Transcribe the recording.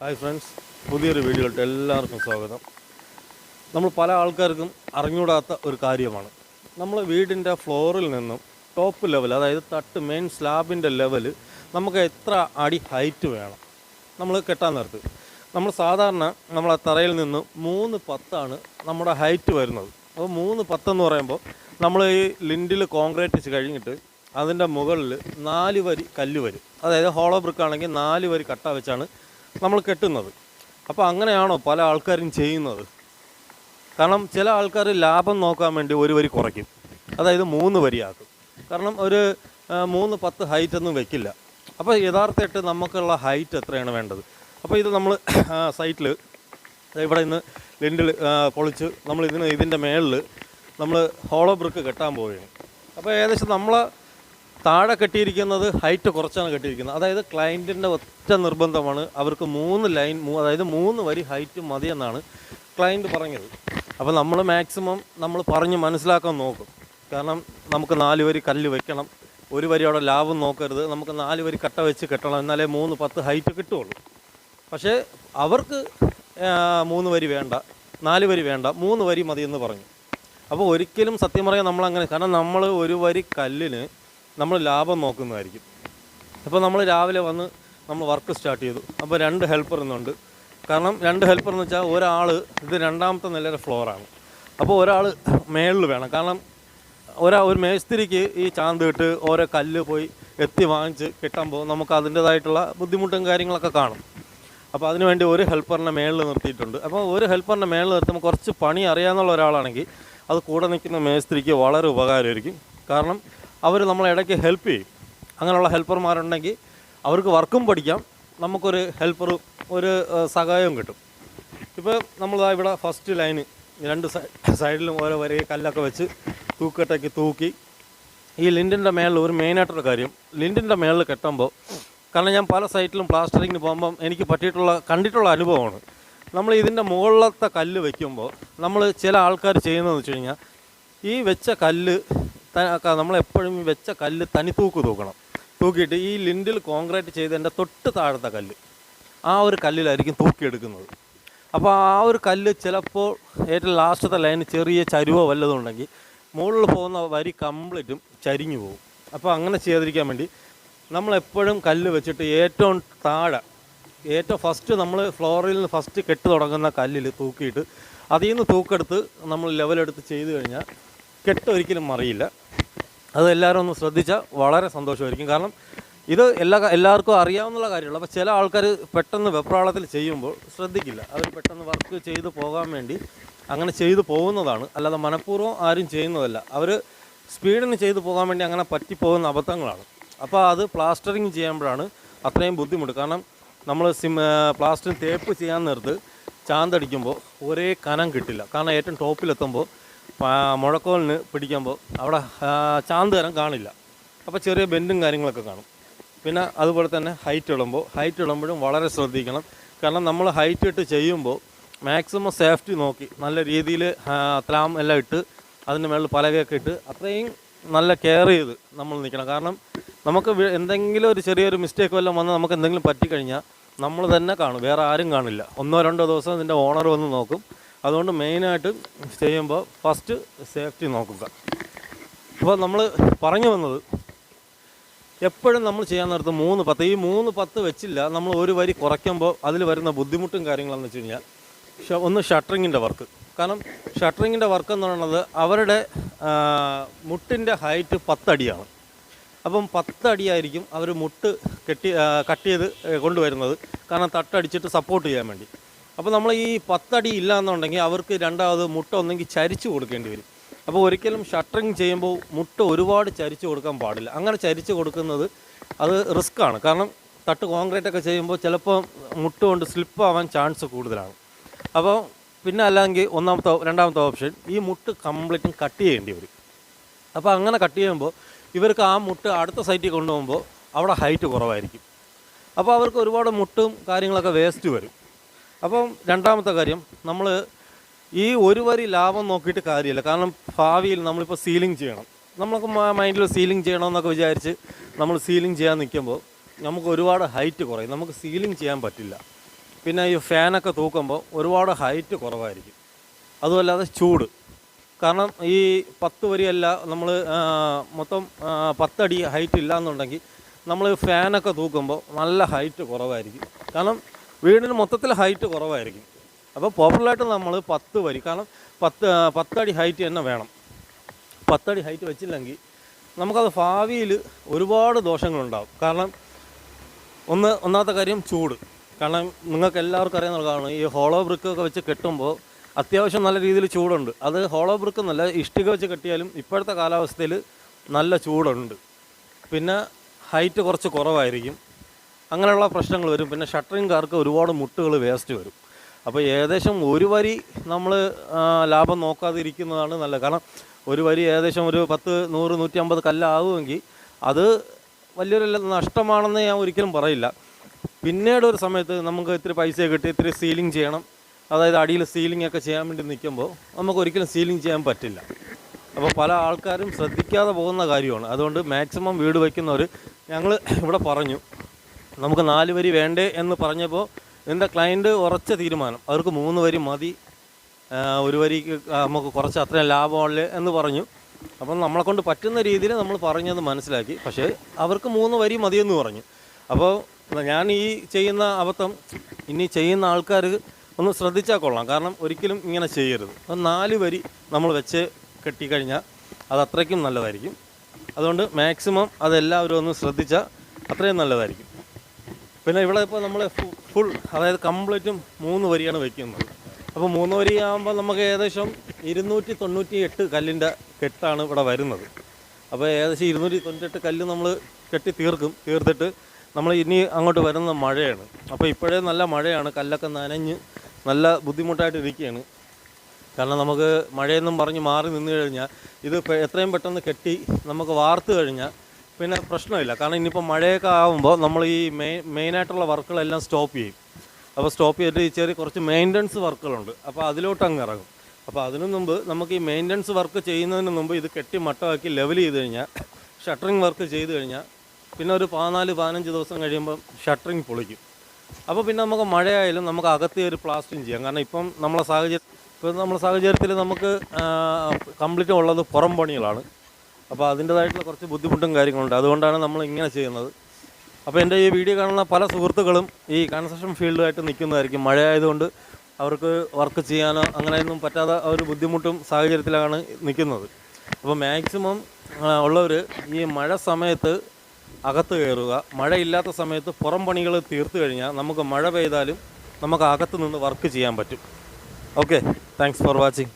Hi friends, പുതിയൊരു വീഡിയോയിലോട്ട് എല്ലാവർക്കും സ്വാഗതം. നമ്മൾ പല ആൾക്കാർക്കും അറിഞ്ഞൂടാത്ത ഒരു കാര്യമാണ്, നമ്മൾ വീടിൻ്റെ ഫ്ലോറിൽ നിന്നും ടോപ്പ് ലെവൽ, അതായത് തട്ട് മെയിൻ സ്ലാബിൻ്റെ ലെവൽ നമുക്ക് എത്ര അടി ഹൈറ്റ് വേണം നമ്മൾ കെട്ടാൻ നേരത്ത്. നമ്മൾ സാധാരണ നമ്മളെ തറയിൽ നിന്ന് 3.10 നമ്മുടെ ഹൈറ്റ് വരുന്നത്. അപ്പോൾ 3.10 എന്ന് പറയുമ്പോൾ നമ്മൾ ഈ ലിൻഡിൽ കോൺക്രീറ്റ് കഴിഞ്ഞിട്ട് അതിൻ്റെ മുകളിൽ 4 വരി കല്ല് വരും. അതായത് ഹോളോ ബ്രിക്ക് ആണെങ്കിൽ 4 വരി കട്ട വെച്ചാണ് നമ്മൾ കെട്ടുന്നത്. അപ്പോൾ അങ്ങനെയാണോ പല ആൾക്കാരും ചെയ്യുന്നത്? കാരണം ചില ആൾക്കാർ ലാഭം നോക്കാൻ വേണ്ടി 1 വരി കുറയ്ക്കും, അതായത് 3 വരിയാക്കും. കാരണം ഒരു 3.10 ഹൈറ്റ് ഒന്നും വെക്കില്ല. അപ്പോൾ യഥാർത്ഥമായിട്ട് നമുക്കുള്ള ഹൈറ്റ് എത്രയാണ് വേണ്ടത്? അപ്പോൾ ഇത് നമ്മൾ സൈറ്റിൽ ഇവിടെ നിന്ന് ലിൻഡിൽ പൊളിച്ച് നമ്മൾ ഇതിൻ്റെ മേളിൽ നമ്മൾ ഹോളോ ബ്രിക്ക് കെട്ടാൻ പോവുകയാണ്. അപ്പോൾ ഏകദേശം നമ്മൾ താഴെ കെട്ടിയിരിക്കുന്നത് ഹൈറ്റ് കുറച്ചാണ് കെട്ടിയിരിക്കുന്നത്. അതായത് ക്ലയൻറ്റിൻ്റെ ഒറ്റ നിർബന്ധമാണ്, അവർക്ക് 3 ലൈൻ, അതായത് 3 വരി ഹൈറ്റ് മതിയെന്നാണ് ക്ലയൻറ്റ് പറഞ്ഞത്. അപ്പോൾ നമ്മൾ മാക്സിമം നമ്മൾ പറഞ്ഞ് മനസ്സിലാക്കാൻ നോക്കും. കാരണം നമുക്ക് 4 വരി കല്ല് വെക്കണം, 1 വരി അവിടെ ലാഭം നോക്കരുത്, നമുക്ക് 4 വരി കട്ട വെച്ച് കെട്ടണം, എന്നാലേ 3.10 ഹൈറ്റ് കിട്ടുകയുള്ളൂ. പക്ഷേ അവർക്ക് 3 വരി വേണ്ട, 4 വരി വേണ്ട, 3 വരി മതിയെന്ന് പറഞ്ഞു. അപ്പോൾ ഒരിക്കലും സത്യം പറയാൻ നമ്മളങ്ങനെ, കാരണം നമ്മൾ 1 വരി കല്ലിന് നമ്മൾ ലാഭം നോക്കുന്നതായിരിക്കും. അപ്പോൾ നമ്മൾ രാവിലെ വന്ന് നമ്മൾ വർക്ക് സ്റ്റാർട്ട് ചെയ്തു. അപ്പോൾ 2 ഹെൽപ്പർ ഇന്നുണ്ട്. കാരണം 2 ഹെൽപ്പർ എന്ന് വെച്ചാൽ ഒരാൾ, ഇത് 2ാമത്തെ നിലയുടെ ഫ്ലോറാണ്, അപ്പോൾ ഒരാൾ മേളിൽ വേണം. കാരണം ഒരു മേസ്തിരിക്ക് ഈ ചാന്ത് ഇട്ട് ഓരോ കല്ല് പോയി എത്തി വാങ്ങിച്ച് കിട്ടുമ്പോൾ നമുക്ക് അതിൻ്റേതായിട്ടുള്ള ബുദ്ധിമുട്ടും കാര്യങ്ങളൊക്കെ കാണും. അപ്പോൾ അതിനുവേണ്ടി ഒരു ഹെൽപ്പറിനെ മേളിൽ നിർത്തിയിട്ടുണ്ട്. അപ്പോൾ ഒരു ഹെൽപ്പറിനെ മേളിൽ നിർത്തുമ്പോൾ കുറച്ച് പണി അറിയാമെന്നുള്ള ഒരാളാണെങ്കിൽ അത് കൂടെ നിൽക്കുന്ന മേസ്തിരിക്ക് വളരെ ഉപകാരമായിരിക്കും. കാരണം അവർ നമ്മളെ ഇടയ്ക്ക് ഹെൽപ്പ് ചെയ്യും. അങ്ങനെയുള്ള ഹെൽപ്പർമാരുണ്ടെങ്കിൽ അവർക്ക് വർക്കും പഠിക്കാം, നമുക്കൊരു ഹെൽപ്പറും ഒരു സഹായവും കിട്ടും. ഇപ്പോൾ നമ്മളിതാ ഇവിടെ ഫസ്റ്റ് ലൈന് 2 സൈഡിലും ഓരോ വരെ കല്ലൊക്കെ വെച്ച് തൂക്കട്ടയ്ക്ക് തൂക്കി ഈ ലിൻഡിൻ്റെ മേളിൽ ഒരു മെയിനായിട്ടൊരു കാര്യം, ലിൻഡിൻ്റെ മേളിൽ കെട്ടുമ്പോൾ, കാരണം ഞാൻ പല സൈറ്റിലും പ്ലാസ്റ്ററിങ്ങിന് പോകുമ്പം എനിക്ക് കണ്ടിട്ടുള്ള അനുഭവമാണ്. നമ്മൾ ഇതിൻ്റെ മുകളിലത്തെ കല്ല് വയ്ക്കുമ്പോൾ നമ്മൾ ചില ആൾക്കാർ ചെയ്യുന്നതെന്ന് വെച്ച് കഴിഞ്ഞാൽ ഈ വെച്ച കല്ല് നമ്മളെപ്പോഴും ഈ വെച്ച കല്ല് തനി തൂക്കണം. തൂക്കിയിട്ട് ഈ ലിൻഡിൽ കോൺക്രീറ്റ് ചെയ്തതിൻ്റെ തൊട്ട് താഴത്തെ കല്ല്, ആ ഒരു കല്ലിലായിരിക്കും തൂക്കിയെടുക്കുന്നത്. അപ്പോൾ ആ ഒരു കല്ല് ചിലപ്പോൾ ഏറ്റവും ലാസ്റ്റത്തെ ലൈന് ചെറിയ ചരിവോ വല്ലതും ഉണ്ടെങ്കിൽ മുകളിൽ പോകുന്ന വരി കംപ്ലീറ്റും ചരിഞ്ഞു പോകും. അപ്പോൾ അങ്ങനെ ചെയ്യാതിരിക്കാൻ വേണ്ടി നമ്മളെപ്പോഴും കല്ല് വെച്ചിട്ട് ഏറ്റവും താഴെ, ഏറ്റവും ഫസ്റ്റ് നമ്മൾ ഫ്ലോറിൽ നിന്ന് ഫസ്റ്റ് കെട്ട് തുടങ്ങുന്ന കല്ലിൽ തൂക്കിയിട്ട് അതിൽ നിന്ന് തൂക്കെടുത്ത് നമ്മൾ ലെവലെടുത്ത് ചെയ്ത് കഴിഞ്ഞാൽ കെട്ട് ഒരിക്കലും മറിയില്ല. അത് എല്ലാവരും ഒന്ന് ശ്രദ്ധിച്ചാൽ വളരെ സന്തോഷമായിരിക്കും. കാരണം ഇത് എല്ലാവർക്കും അറിയാവുന്ന കാര്യമുള്ളൂ. അപ്പോൾ ചില ആൾക്കാർ പെട്ടെന്ന് വെപ്രാളത്തിൽ ചെയ്യുമ്പോൾ ശ്രദ്ധിക്കില്ല. അവർ പെട്ടെന്ന് വർക്ക് ചെയ്ത് പോകാൻ വേണ്ടി അങ്ങനെ ചെയ്തു പോകുന്നതാണ്, അല്ലാതെ മനഃപൂർവ്വം ആരും ചെയ്യുന്നതല്ല. അവർ സ്പീഡിന് ചെയ്തു പോകാൻ വേണ്ടി അങ്ങനെ പറ്റിപ്പോകുന്ന അബദ്ധങ്ങളാണ്. അപ്പോൾ അത് പ്ലാസ്റ്ററിങ് ചെയ്യുമ്പോഴാണ് അത്രയും ബുദ്ധിമുട്ട്. കാരണം നമ്മൾ പ്ലാസ്റ്ററിങ് തേപ്പ് ചെയ്യാൻ നേരത്ത് ചാന്തടിക്കുമ്പോൾ ഒരേ കനം കിട്ടില്ല. കാരണം ഏറ്റവും ടോപ്പിലെത്തുമ്പോൾ മുഴക്കോലിന് പിടിക്കുമ്പോൾ അവിടെ ചാന്ത് കനം കാണില്ല. അപ്പോൾ ചെറിയ ബെൻഡും കാര്യങ്ങളൊക്കെ കാണും. പിന്നെ അതുപോലെ തന്നെ ഹൈറ്റ് ഇടുമ്പോഴും വളരെ ശ്രദ്ധിക്കണം. കാരണം നമ്മൾ ഹൈറ്റ് ഇട്ട് ചെയ്യുമ്പോൾ മാക്സിമം സേഫ്റ്റി നോക്കി നല്ല രീതിയിൽ ത്ലാം എല്ലാം ഇട്ട് അതിൻ്റെ മേളിൽ പലകയൊക്കെ ഇട്ട് അത്രയും നല്ല കെയർ ചെയ്ത് നമ്മൾ നിൽക്കണം. കാരണം നമുക്ക് എന്തെങ്കിലും ഒരു ചെറിയൊരു മിസ്റ്റേക്ക് വല്ലതും വന്ന് നമുക്ക് എന്തെങ്കിലും പറ്റിക്കഴിഞ്ഞാൽ നമ്മൾ തന്നെ കാണും, വേറെ ആരും കാണില്ല. 1-2 ദിവസം ഇതിൻ്റെ ഓണർ വന്ന് നോക്കും. അതുകൊണ്ട് മെയിനായിട്ട് ചെയ്യുമ്പോൾ ഫസ്റ്റ് സേഫ്റ്റി നോക്കുക. അപ്പോൾ നമ്മൾ പറഞ്ഞു വന്നത്, എപ്പോഴും നമ്മൾ ചെയ്യാൻ നേരത്ത് 3.10, ഈ 3.10 വെച്ചില്ല നമ്മൾ 1 വരി കുറയ്ക്കുമ്പോൾ അതിൽ വരുന്ന ബുദ്ധിമുട്ടും കാര്യങ്ങളെന്ന് വെച്ച് കഴിഞ്ഞാൽ, ഒന്ന് ഷട്ടറിങ്ങിൻ്റെ വർക്ക്. കാരണം ഷട്ടറിങ്ങിൻ്റെ വർക്ക് എന്ന് പറയുന്നത് അവരുടെ മുട്ടിൻ്റെ ഹൈറ്റ് 10 അടിയാണ്. അപ്പം 10 അടിയായിരിക്കും അവർ മുട്ട് കട്ട് ചെയ്ത് കൊണ്ടുവരുന്നത്, കാരണം തട്ടടിച്ചിട്ട് സപ്പോർട്ട് ചെയ്യാൻ വേണ്ടി. അപ്പോൾ നമ്മൾ ഈ 10 അടി ഇല്ല എന്നുണ്ടെങ്കിൽ അവർക്ക് രണ്ടാമത് മുട്ട ഒന്നെങ്കിൽ ചരിച്ച് കൊടുക്കേണ്ടി വരും. അപ്പോൾ ഒരിക്കലും ഷട്ടറിങ് ചെയ്യുമ്പോൾ മുട്ട ഒരുപാട് ചരിച്ച് കൊടുക്കാൻ പാടില്ല. അങ്ങനെ ചരിച്ച് കൊടുക്കുന്നത് അത് റിസ്ക്കാണ്. കാരണം തട്ട് കോൺക്രീറ്റ് ഒക്കെ ചെയ്യുമ്പോൾ ചിലപ്പോൾ മുട്ട കൊണ്ട് സ്ലിപ്പ് ആവാൻ ചാൻസ് കൂടുതലാണ്. അപ്പോൾ പിന്നെ അല്ലെങ്കിൽ രണ്ടാമത്തെ ഓപ്ഷൻ, ഈ മുട്ട് കംപ്ലീറ്റും കട്ട് ചെയ്യേണ്ടി വരും. അപ്പോൾ അങ്ങനെ കട്ട് ചെയ്യുമ്പോൾ ഇവർക്ക് ആ മുട്ട് അടുത്ത സൈറ്റിൽ കൊണ്ടുപോകുമ്പോൾ അവിടെ ഹൈറ്റ് കുറവായിരിക്കും. അപ്പോൾ അവർക്ക് ഒരുപാട് മുട്ടും കാര്യങ്ങളൊക്കെ വേസ്റ്റ് വരും. അപ്പം രണ്ടാമത്തെ കാര്യം, നമ്മൾ ഈ 1 വരി ലാഭം നോക്കിയിട്ട് കാര്യമില്ല. കാരണം ഭാവിയിൽ നമ്മളിപ്പോൾ സീലിംഗ് ചെയ്യണം, നമുക്ക് മൈൻഡിൽ സീലിംഗ് ചെയ്യണമെന്നൊക്കെ വിചാരിച്ച് നമ്മൾ സീലിംഗ് ചെയ്യാൻ നിൽക്കുമ്പോൾ നമുക്ക് ഒരുപാട് ഹൈറ്റ് കുറയും, നമുക്ക് സീലിംഗ് ചെയ്യാൻ പറ്റില്ല. പിന്നെ ഈ ഫാനൊക്കെ തൂക്കുമ്പോൾ ഒരുപാട് ഹൈറ്റ് കുറവായിരിക്കും. അതുമല്ലാതെ ചൂട്, കാരണം ഈ 10 വരിയല്ല, നമ്മൾ മൊത്തം 10 അടി ഹൈറ്റ് ഇല്ല എന്നുണ്ടെങ്കിൽ നമ്മൾ ഫാനൊക്കെ തൂക്കുമ്പോൾ നല്ല ഹൈറ്റ് കുറവായിരിക്കും. കാരണം വീടിന് മൊത്തത്തിൽ ഹൈറ്റ് കുറവായിരിക്കും. അപ്പോൾ പോപ്പുലറായിട്ട് നമ്മൾ 10 വരി, കാരണം 10 അടി ഹൈറ്റ് തന്നെ വേണം. 10 അടി ഹൈറ്റ് വെച്ചില്ലെങ്കിൽ നമുക്കത് ഭാവിയിൽ ഒരുപാട് ദോഷങ്ങളുണ്ടാകും. കാരണം ഒന്നാമത്തെ കാര്യം ചൂട്. കാരണം നിങ്ങൾക്ക് എല്ലാവർക്കും അറിയാവുന്നതാണ്, ഈ ഹോളോ ബ്രിക്കൊക്കെ വെച്ച് കെട്ടുമ്പോൾ അത്യാവശ്യം നല്ല രീതിയിൽ ചൂടുണ്ട്. അത് ഹോളോ ബ്രിക്ക് എന്നല്ല, ഇഷ്ടിക വെച്ച് കെട്ടിയാലും ഇപ്പോഴത്തെ കാലാവസ്ഥയിൽ നല്ല ചൂടുണ്ട്. പിന്നെ ഹൈറ്റ് കുറച്ച് കുറവായിരിക്കും, അങ്ങനെയുള്ള പ്രശ്നങ്ങൾ വരും. പിന്നെ ഷട്ടറിങ്കാർക്ക് ഒരുപാട് മുട്ടുകൾ വേസ്റ്റ് വരും. അപ്പോൾ ഏകദേശം ഒരു വരി നമ്മൾ ലാഭം നോക്കാതെ ഇരിക്കുന്നതാണ് നല്ലത്. കാരണം ഒരു വരി ഏകദേശം ഒരു 10, 100, 150 കല്ലാകുമെങ്കിൽ അത് വലിയൊരു നഷ്ടമാണെന്ന് ഞാൻ ഒരിക്കലും പറയില്ല. പിന്നീട് ഒരു സമയത്ത് നമുക്ക് ഇത്തിരി പൈസ കിട്ടി, ഇത്തിരി സീലിംഗ് ചെയ്യണം, അതായത് അടിയിൽ സീലിംഗ് ഒക്കെ ചെയ്യാൻ വേണ്ടി നിൽക്കുമ്പോൾ നമുക്ക് ഒരിക്കലും സീലിംഗ് ചെയ്യാൻ പറ്റില്ല. അപ്പോൾ പല ആൾക്കാരും ശ്രദ്ധിക്കാതെ പോകുന്ന കാര്യമാണ്. അതുകൊണ്ട് മാക്സിമം വീട് വയ്ക്കുന്നവർ, ഞങ്ങൾ ഇവിടെ പറഞ്ഞു നമുക്ക് 4 വരി വേണ്ടേ എന്ന് പറഞ്ഞപ്പോൾ എൻ്റെ ക്ലയൻറ്റ് ഉറച്ച തീരുമാനം, അവർക്ക് 3 വരി മതി, 1 വരിക്ക് നമുക്ക് കുറച്ച് അത്രയും ലാഭമല്ലേ എന്ന് പറഞ്ഞു. അപ്പം നമ്മളെക്കൊണ്ട് പറ്റുന്ന രീതിയിൽ നമ്മൾ പറഞ്ഞത് മനസ്സിലാക്കി. പക്ഷേ അവർക്ക് 3 വരി മതിയെന്ന് പറഞ്ഞു. അപ്പോൾ ഞാൻ ഈ ചെയ്യുന്ന അബദ്ധം ഇനി ചെയ്യുന്ന ആൾക്കാർ ഒന്ന് ശ്രദ്ധിച്ചാൽ കൊള്ളാം. കാരണം ഒരിക്കലും ഇങ്ങനെ ചെയ്യരുത്. 4 വരി നമ്മൾ വെച്ച് കെട്ടിക്കഴിഞ്ഞാൽ അത് അത്രയ്ക്കും നല്ലതായിരിക്കും. അതുകൊണ്ട് മാക്സിമം അതെല്ലാവരും ഒന്ന് ശ്രദ്ധിച്ചാൽ അത്രയും നല്ലതായിരിക്കും. പിന്നെ ഇവിടെ ഇപ്പോൾ നമ്മൾ ഫുൾ, അതായത് കംപ്ലീറ്റും 3 വരിയാണ് വയ്ക്കുന്നത്. അപ്പോൾ 3 വരി ആകുമ്പോൾ നമുക്ക് ഏകദേശം 298 കല്ലിൻ്റെ കെട്ടാണ് ഇവിടെ വരുന്നത്. അപ്പോൾ ഏകദേശം 298 കല്ല് നമ്മൾ കെട്ടി തീർത്തിട്ട് നമ്മൾ ഇനി അങ്ങോട്ട് വരുന്ന മഴയാണ്. അപ്പോൾ ഇപ്പോഴേ നല്ല മഴയാണ്, കല്ലൊക്കെ നനഞ്ഞ് നല്ല ബുദ്ധിമുട്ടായിട്ട് ഇരിക്കുകയാണ്. കാരണം നമുക്ക് മഴയെന്നും പറഞ്ഞ് മാറി നിന്ന് കഴിഞ്ഞാൽ ഇത് എത്രയും പെട്ടെന്ന് കെട്ടി നമുക്ക് വാർത്ത് കഴിഞ്ഞാൽ പിന്നെ പ്രശ്നമില്ല. കാരണം ഇനിയിപ്പോൾ മഴയൊക്കെ ആകുമ്പോൾ നമ്മൾ ഈ മെയിനായിട്ടുള്ള വർക്കുകളെല്ലാം സ്റ്റോപ്പ് ചെയ്യും. അപ്പോൾ സ്റ്റോപ്പ് ചെയ്തിട്ട് കുറച്ച് മെയിൻ്റനൻസ് വർക്കുകളുണ്ട്, അപ്പോൾ അതിലോട്ട് അങ്ങ് ഇറങ്ങും. അപ്പോൾ അതിനു മുമ്പ് നമുക്ക് ഈ മെയിൻ്റനൻസ് വർക്ക് ചെയ്യുന്നതിന് മുമ്പ് ഇത് കെട്ടി മട്ടമാക്കി ലെവൽ ചെയ്ത് കഴിഞ്ഞാൽ, ഷട്ടറിങ് വർക്ക് ചെയ്ത് കഴിഞ്ഞാൽ പിന്നെ ഒരു 14-15 ദിവസം കഴിയുമ്പം ഷട്ടറിങ് പൊളിക്കും. അപ്പോൾ പിന്നെ നമുക്ക് മഴയായാലും നമുക്ക് അകത്ത് ഒരു പ്ലാസ്റ്ററിങ് ചെയ്യാം. കാരണം ഇപ്പം നമ്മളെ സാഹചര്യത്തിൽ നമുക്ക് കംപ്ലീറ്റ് ഉള്ളത് പുറം പണികളാണ്. അപ്പോൾ അതിൻ്റേതായിട്ടുള്ള കുറച്ച് ബുദ്ധിമുട്ടും കാര്യങ്ങളുണ്ട്. അതുകൊണ്ടാണ് നമ്മൾ ഇങ്ങനെ ചെയ്യുന്നത്. അപ്പോൾ എൻ്റെ ഈ വീഡിയോ കാണുന്ന പല സുഹൃത്തുക്കളും ഈ കൺസ്ട്രക്ഷൻ ഫീൽഡുമായിട്ട് നിൽക്കുന്നതായിരിക്കും. മഴയായതുകൊണ്ട് അവർക്ക് വർക്ക് ചെയ്യാനോ അങ്ങനെയൊന്നും പറ്റാതെ ഒരു ബുദ്ധിമുട്ടും സാഹചര്യത്തിലാണ് നിൽക്കുന്നത്. അപ്പോൾ മാക്സിമം ഉള്ളവർ ഈ മഴ സമയത്ത് അകത്ത് കയറുക. മഴയില്ലാത്ത സമയത്ത് പുറം പണികൾ തീർത്തു കഴിഞ്ഞാൽ നമുക്ക് മഴ പെയ്താലും നമുക്ക് അകത്ത് നിന്ന് വർക്ക് ചെയ്യാൻ പറ്റും. Okay, thanks for watching.